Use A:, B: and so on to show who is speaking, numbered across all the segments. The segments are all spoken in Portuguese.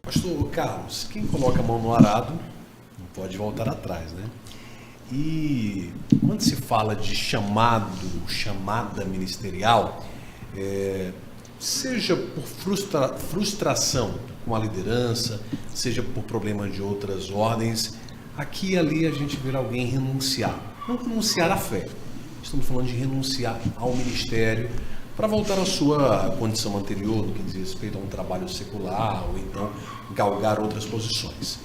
A: Pastor Carlos, quem coloca a mão no arado não pode voltar atrás, né? E quando se fala de chamada ministerial, seja por frustração com a liderança, seja por problemas de outras ordens, aqui e ali a gente vê alguém renunciar. Não renunciar à fé, estamos falando de renunciar ao ministério para voltar à sua condição anterior, no que diz respeito a um trabalho secular, ou então galgar outras posições.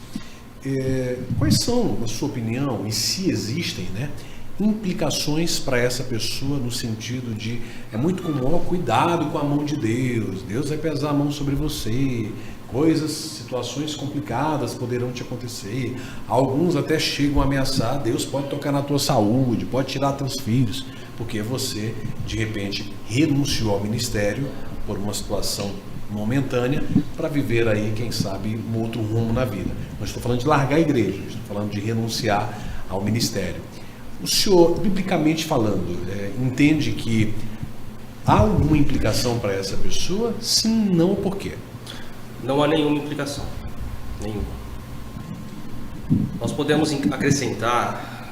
A: Quais são, na sua opinião, e se existem, né, implicações para essa pessoa no sentido de, é muito comum, cuidado com a mão de Deus, Deus vai pesar a mão sobre você, situações complicadas poderão te acontecer, alguns até chegam a ameaçar, Deus pode tocar na tua saúde, pode tirar teus filhos, porque você, de repente, renunciou ao ministério por uma situação momentânea para viver aí, quem sabe, um outro rumo na vida. Não estou falando de largar a igreja, estou falando de renunciar ao ministério. O senhor, biblicamente falando, entende que há alguma implicação para essa pessoa? Sim, não, por quê?
B: Não há nenhuma implicação. Nenhuma. Nós podemos acrescentar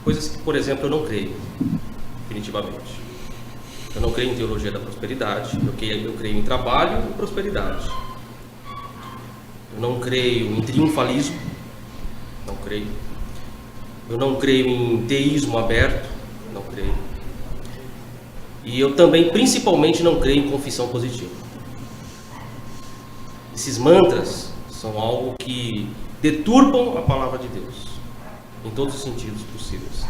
B: coisas que, por exemplo, eu não creio, definitivamente. Eu não creio em teologia da prosperidade, eu creio em trabalho e prosperidade. Eu não creio em triunfalismo, não creio. Eu não creio em teísmo aberto, não creio. E eu também, principalmente, não creio em confissão positiva. Esses mantras são algo que deturpam a palavra de Deus, em todos os sentidos possíveis.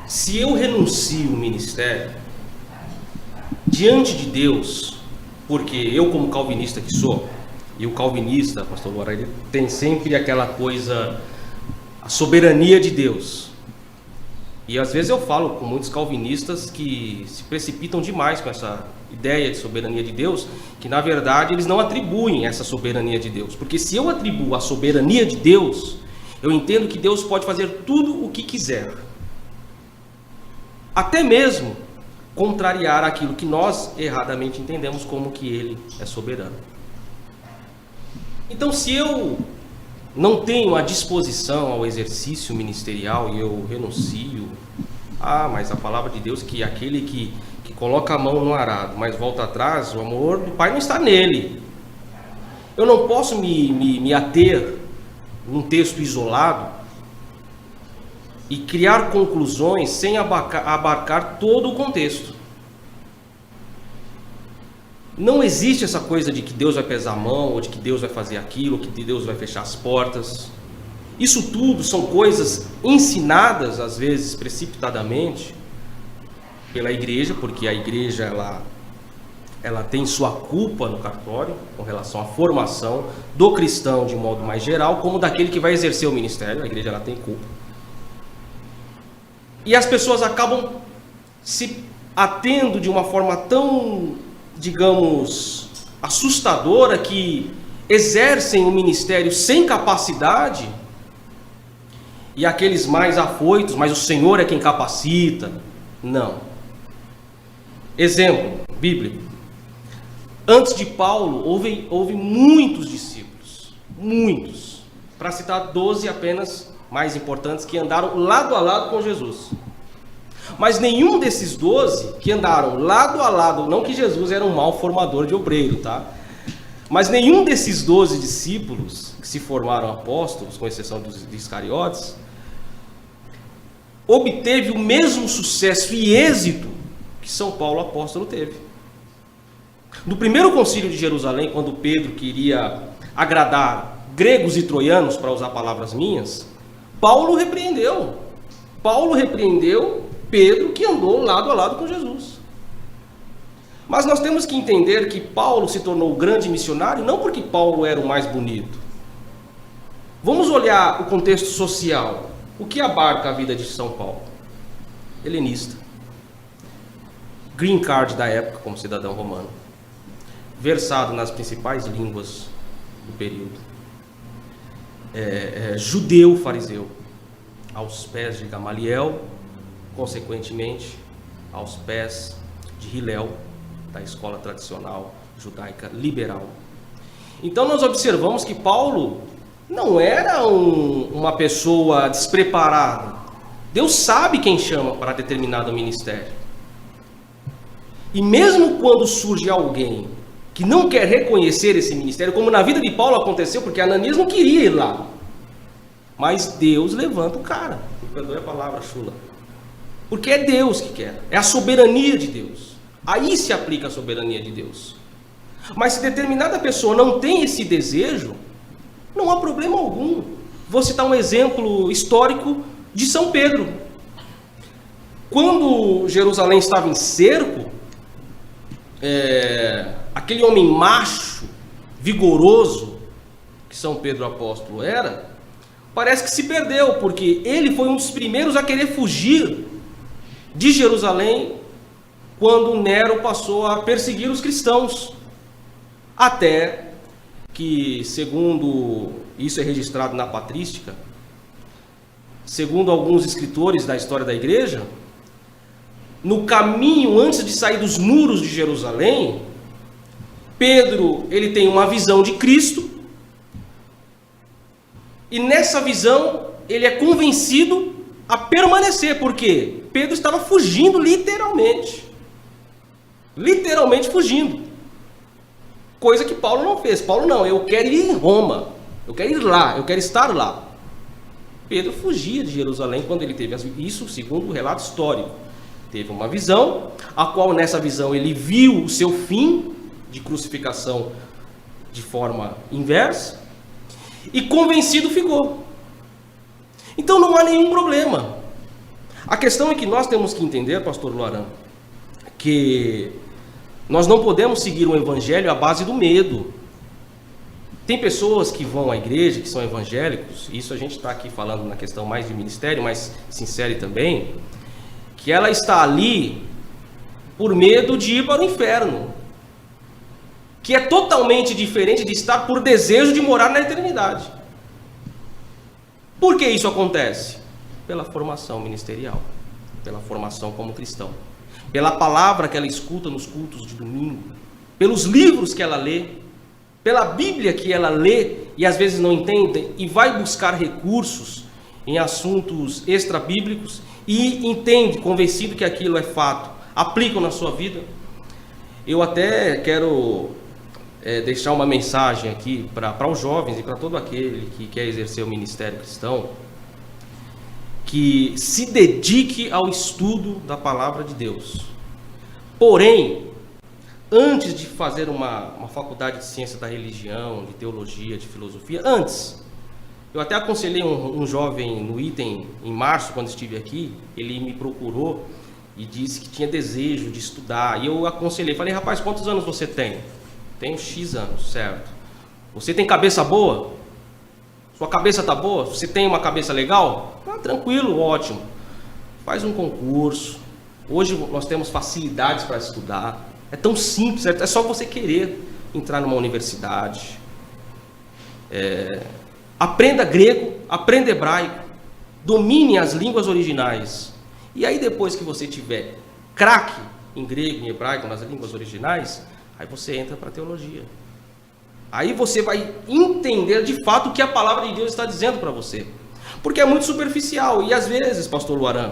B: Se eu renuncio o ministério, diante de Deus, porque eu, como calvinista que sou, e o calvinista, pastor Luara, ele tem sempre aquela coisa, a soberania de Deus. E às vezes eu falo com muitos calvinistas que se precipitam demais com essa ideia de soberania de Deus, que na verdade eles não atribuem essa soberania de Deus. Porque se eu atribuo a soberania de Deus, eu entendo que Deus pode fazer tudo o que quiser. Até mesmo contrariar aquilo que nós erradamente entendemos como que Ele é soberano. Então, se eu não tenho a disposição ao exercício ministerial e eu renuncio, mas a palavra de Deus que aquele que coloca a mão no arado, mas volta atrás, o amor do Pai não está nele. Eu não posso me ater num texto isolado e criar conclusões sem abarcar todo o contexto. Não existe essa coisa de que Deus vai pesar a mão, ou de que Deus vai fazer aquilo, ou que Deus vai fechar as portas. Isso tudo são coisas ensinadas, às vezes precipitadamente, pela igreja, porque a igreja ela tem sua culpa no cartório, com relação à formação do cristão de modo mais geral, como daquele que vai exercer o ministério. A igreja ela tem culpa. E as pessoas acabam se atendo de uma forma tão, digamos, assustadora, que exercem o ministério sem capacidade, e aqueles mais afoitos, mas o Senhor é quem capacita. Não. Exemplo bíblico. Antes de Paulo, houve muitos discípulos, muitos, para citar 12 apenas mais importantes, que andaram lado a lado com Jesus. Mas nenhum desses 12 que andaram lado a lado, não que Jesus era um mau formador de obreiro, tá? Mas nenhum desses 12 discípulos que se formaram apóstolos, com exceção dos Iscariotes, obteve o mesmo sucesso e êxito que São Paulo apóstolo teve. No primeiro concílio de Jerusalém, quando Pedro queria agradar gregos e troianos, para usar palavras minhas, Paulo repreendeu Pedro, que andou lado a lado com Jesus. Mas nós temos que entender que Paulo se tornou grande missionário não porque Paulo era o mais bonito. Vamos olhar o contexto social. O que abarca a vida de São Paulo? Helenista. Green card da época como cidadão romano. Versado nas principais línguas do período. Judeu fariseu. aos pés de Gamaliel, consequentemente aos pés de Hillel, da escola tradicional judaica liberal. Então nós observamos que Paulo não era uma pessoa despreparada. Deus sabe quem chama para determinado ministério. E mesmo quando surge alguém que não quer reconhecer esse ministério, como na vida de Paulo aconteceu, porque Ananias não queria ir lá, mas Deus levanta o cara. Me perdoe a palavra chula. Porque é Deus que quer, é a soberania de Deus. Aí se aplica a soberania de Deus. Mas se determinada pessoa não tem esse desejo, não há problema algum. Vou citar um exemplo histórico de São Pedro. Quando Jerusalém estava em cerco, aquele homem macho, vigoroso, que São Pedro apóstolo era, parece que se perdeu, porque ele foi um dos primeiros a querer fugir de Jerusalém quando Nero passou a perseguir os cristãos. Até que, segundo isso é registrado na patrística, segundo alguns escritores da história da igreja, no caminho antes de sair dos muros de Jerusalém, Pedro ele tem uma visão de Cristo, e nessa visão ele é convencido a permanecer, porque Pedro estava fugindo literalmente fugindo, coisa que Paulo não fez. Paulo não, eu quero ir em Roma, eu quero ir lá, eu quero estar lá. Pedro fugia de Jerusalém quando ele teve isso, segundo o relato histórico. Teve uma visão, a qual nessa visão ele viu o seu fim de crucificação de forma inversa, e convencido ficou. Então não há nenhum problema. A questão é que nós temos que entender, pastor Luaran, que nós não podemos seguir um evangelho à base do medo. Tem pessoas que vão à igreja, que são evangélicos, isso a gente está aqui falando na questão mais de ministério, mas sincere também, que ela está ali por medo de ir para o inferno, que é totalmente diferente de estar por desejo de morar na eternidade. Por que isso acontece? Pela formação ministerial, pela formação como cristão, pela palavra que ela escuta nos cultos de domingo, pelos livros que ela lê, pela Bíblia que ela lê e às vezes não entende e vai buscar recursos em assuntos extra-bíblicos e entende, convencido que aquilo é fato, aplicam na sua vida. Eu até quero deixar uma mensagem aqui para os jovens e para todo aquele que quer exercer o ministério cristão, que se dedique ao estudo da palavra de Deus. Porém, antes de fazer uma faculdade de ciência da religião, de teologia, de filosofia, antes, eu até aconselhei um jovem no item em março, quando estive aqui, ele me procurou e disse que tinha desejo de estudar, e eu aconselhei, falei, rapaz, quantos anos você tem? Tenho X anos, certo. Você tem cabeça boa? Sua cabeça está boa? Você tem uma cabeça legal? Tá tranquilo, ótimo. Faz um concurso. Hoje nós temos facilidades para estudar. É tão simples, é só você querer entrar numa universidade. Aprenda grego, aprenda hebraico, domine as línguas originais. E aí depois que você tiver craque em grego, em hebraico, nas línguas originais, aí você entra para a teologia. Aí você vai entender de fato o que a palavra de Deus está dizendo para você. Porque é muito superficial. E às vezes, pastor Luaran,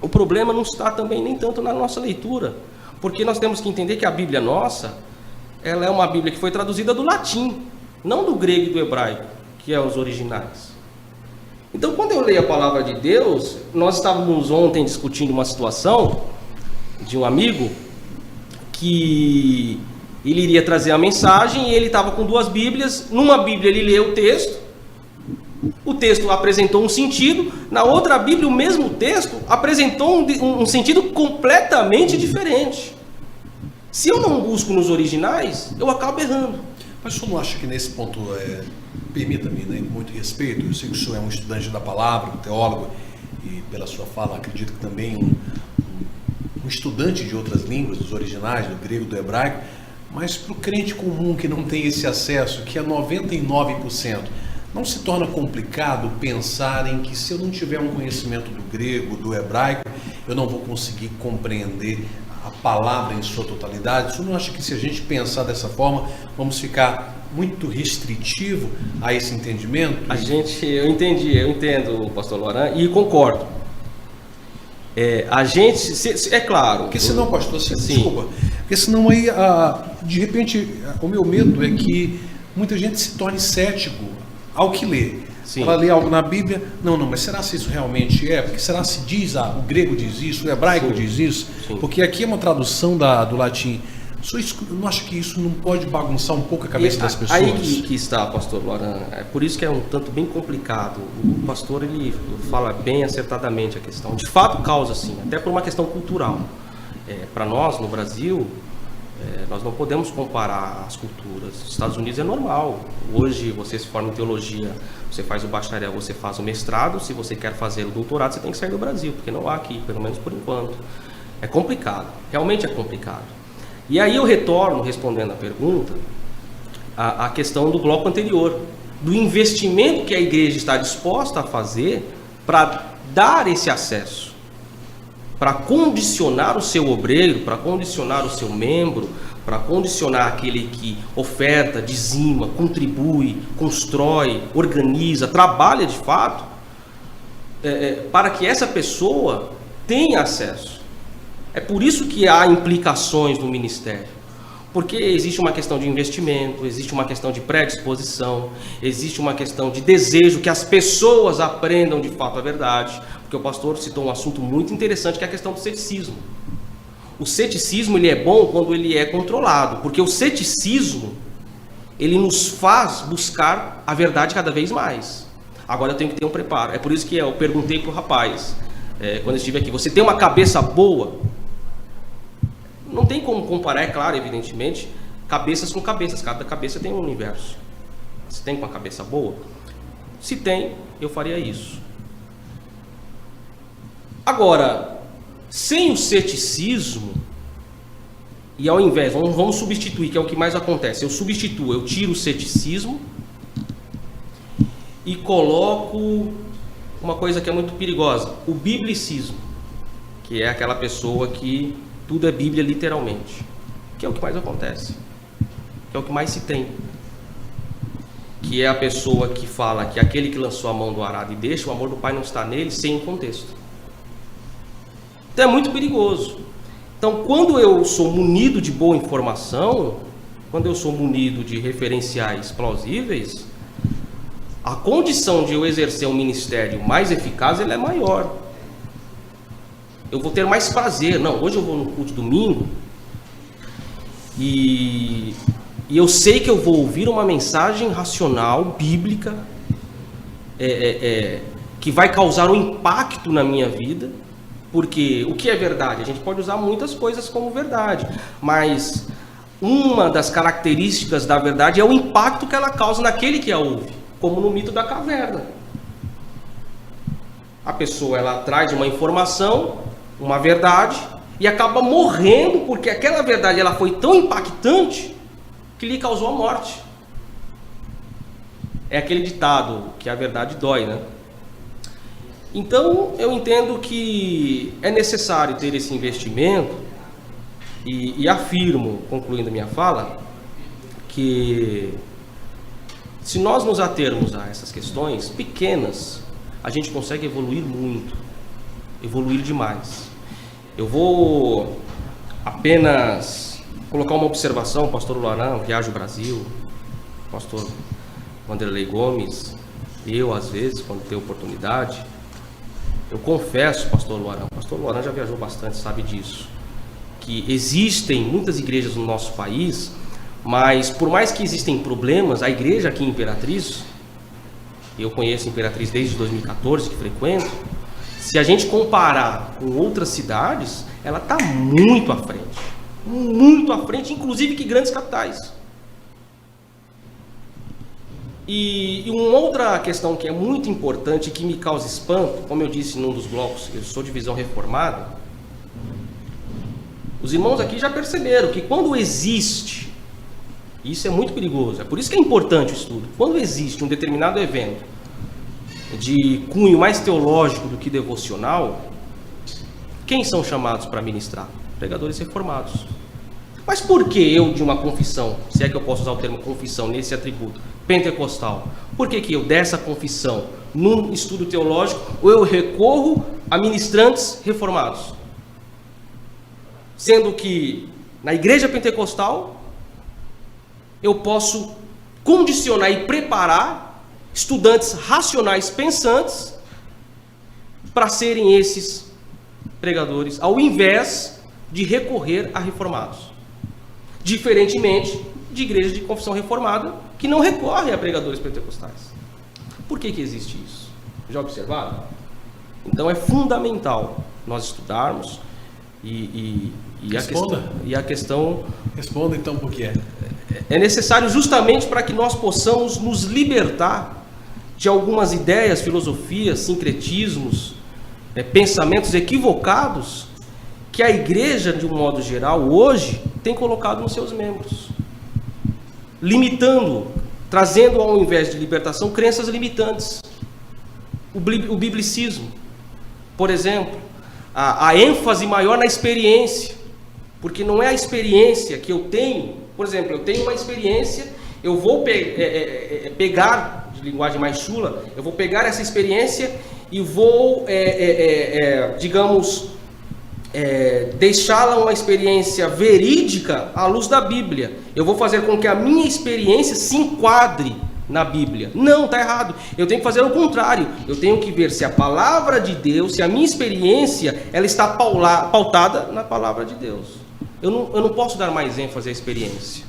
B: o problema não está também nem tanto na nossa leitura. Porque nós temos que entender que a Bíblia nossa, ela é uma Bíblia que foi traduzida do latim, não do grego e do hebraico, que é os originais. Então, quando eu leio a palavra de Deus, nós estávamos ontem discutindo uma situação de um amigo que ele iria trazer a mensagem e ele estava com duas Bíblias. Numa Bíblia ele leu o texto apresentou um sentido, na outra Bíblia o mesmo texto apresentou um sentido completamente diferente. Se eu não busco nos originais, eu acabo errando.
A: Mas o senhor não acha que nesse ponto, permita-me, né, com muito respeito, eu sei que o senhor é um estudante da palavra, um teólogo, e pela sua fala acredito que também um estudante de outras línguas, dos originais, do grego, do hebraico, mas para o crente comum que não tem esse acesso, que é 99%, não se torna complicado pensar em que se eu não tiver um conhecimento do grego, do hebraico, eu não vou conseguir compreender a palavra em sua totalidade? Você não acha que se a gente pensar dessa forma, vamos ficar muito restritivo a esse entendimento?
B: Eu entendo, pastor Loran, e concordo. É claro.
A: Porque senão, pastor, desculpa, porque senão aí, de repente, o meu medo é que muita gente se torne cético ao que lê.
B: Sim.
A: Ela lê algo na Bíblia, não, mas será se isso realmente é? Porque será se diz, o grego diz isso, o hebraico diz isso?
B: Sim.
A: Porque aqui é uma tradução do latim. Eu não acho que isso não pode bagunçar um pouco a cabeça das pessoas?
B: Aí que está, pastor Loran. É por isso que é um tanto bem complicado. O pastor, ele fala bem acertadamente a questão. De fato causa sim, até por uma questão cultural. Para nós, no Brasil, nós não podemos comparar as culturas. Os Estados Unidos é normal. Hoje você se forma em teologia, você faz o bacharel, você faz o mestrado. Se você quer fazer o doutorado, você tem que sair do Brasil, porque não há aqui, pelo menos por enquanto. É complicado, realmente é complicado. E aí eu retorno, respondendo a pergunta, a questão do bloco anterior, do investimento que a igreja está disposta a fazer para dar esse acesso, para condicionar o seu obreiro, para condicionar o seu membro, para condicionar aquele que oferta, dizima, contribui, constrói, organiza, trabalha de fato, para que essa pessoa tenha acesso. É por isso que há implicações no ministério, porque existe uma questão de investimento, existe uma questão de predisposição, existe uma questão de desejo que as pessoas aprendam de fato a verdade, porque o pastor citou um assunto muito interessante, que é a questão do ceticismo. O ceticismo, ele é bom quando ele é controlado, porque o ceticismo, ele nos faz buscar a verdade cada vez mais. Agora eu tenho que ter um preparo. É por isso que eu perguntei para o rapaz, quando eu estive aqui, você tem uma cabeça boa? Não tem como comparar, é claro, evidentemente, cabeças com cabeças. Cada cabeça tem um universo. Se tem uma cabeça boa? Se tem, eu faria isso. Agora, sem o ceticismo, e ao invés, vamos substituir, que é o que mais acontece. Eu tiro o ceticismo e coloco uma coisa que é muito perigosa, o biblicismo, que é aquela pessoa que tudo é Bíblia literalmente, que é o que mais acontece, que é o que mais se tem, que é a pessoa que fala que aquele que lançou a mão do arado e deixa, o amor do Pai não está nele, sem contexto. Então é muito perigoso. Então, quando eu sou munido de boa informação, quando eu sou munido de referenciais plausíveis, a condição de eu exercer um ministério mais eficaz, ela é maior. Eu vou ter mais prazer. Não, hoje eu vou no culto domingo e eu sei que eu vou ouvir uma mensagem racional, bíblica, que vai causar um impacto na minha vida, porque o que é verdade? A gente pode usar muitas coisas como verdade, mas uma das características da verdade é o impacto que ela causa naquele que a ouve, como no mito da caverna. A pessoa, ela traz uma informação, uma verdade, e acaba morrendo porque aquela verdade ela foi tão impactante que lhe causou a morte. É aquele ditado que a verdade dói, né? Então eu entendo que é necessário ter esse investimento e afirmo, concluindo a minha fala, que se nós nos atermos a essas questões pequenas, a gente consegue evoluir muito, evoluir demais. Eu vou apenas colocar uma observação, pastor Loran, viaja o Brasil, pastor Wanderley Gomes, eu às vezes, quando tenho oportunidade, eu confesso, pastor Loran já viajou bastante, sabe disso, que existem muitas igrejas no nosso país, mas por mais que existem problemas, a igreja aqui em Imperatriz, eu conheço Imperatriz desde 2014 que frequento, se a gente comparar com outras cidades, ela está muito à frente, inclusive que grandes capitais. E uma outra questão que é muito importante e que me causa espanto, como eu disse num dos blocos, eu sou de visão reformada, os irmãos aqui já perceberam que quando existe Isso é muito perigoso. É por isso que é importante o estudo. Quando existe um determinado evento de cunho mais teológico do que devocional, quem são chamados para ministrar? Pregadores reformados. Mas por que eu, de uma confissão, se é que eu posso usar o termo confissão nesse atributo, pentecostal, por que eu dessa confissão num estudo teológico, ou eu recorro a ministrantes reformados? Sendo que na igreja pentecostal eu posso condicionar e preparar estudantes racionais pensantes para serem esses pregadores, ao invés de recorrer a reformados. Diferentemente de igrejas de confissão reformada, que não recorrem a pregadores pentecostais. Por que existe isso? Já observaram? Então é fundamental nós estudarmos e a questão...
A: Responda então por que é.
B: É necessário justamente para que nós possamos nos libertar de algumas ideias, filosofias, sincretismos, pensamentos equivocados que a igreja, de um modo geral, hoje tem colocado nos seus membros, limitando, trazendo ao invés de libertação, crenças limitantes. O biblicismo, por exemplo, a ênfase maior na experiência, porque não é a experiência que eu tenho. Por exemplo, eu tenho uma experiência, eu vou pegar, de linguagem mais chula, eu vou pegar essa experiência e vou, deixá-la uma experiência verídica à luz da Bíblia. Eu vou fazer com que a minha experiência se enquadre na Bíblia. Não, está errado. Eu tenho que fazer o contrário. Eu tenho que ver se a palavra de Deus, se a minha experiência, ela está pautada na palavra de Deus. Eu não posso dar mais ênfase à experiência.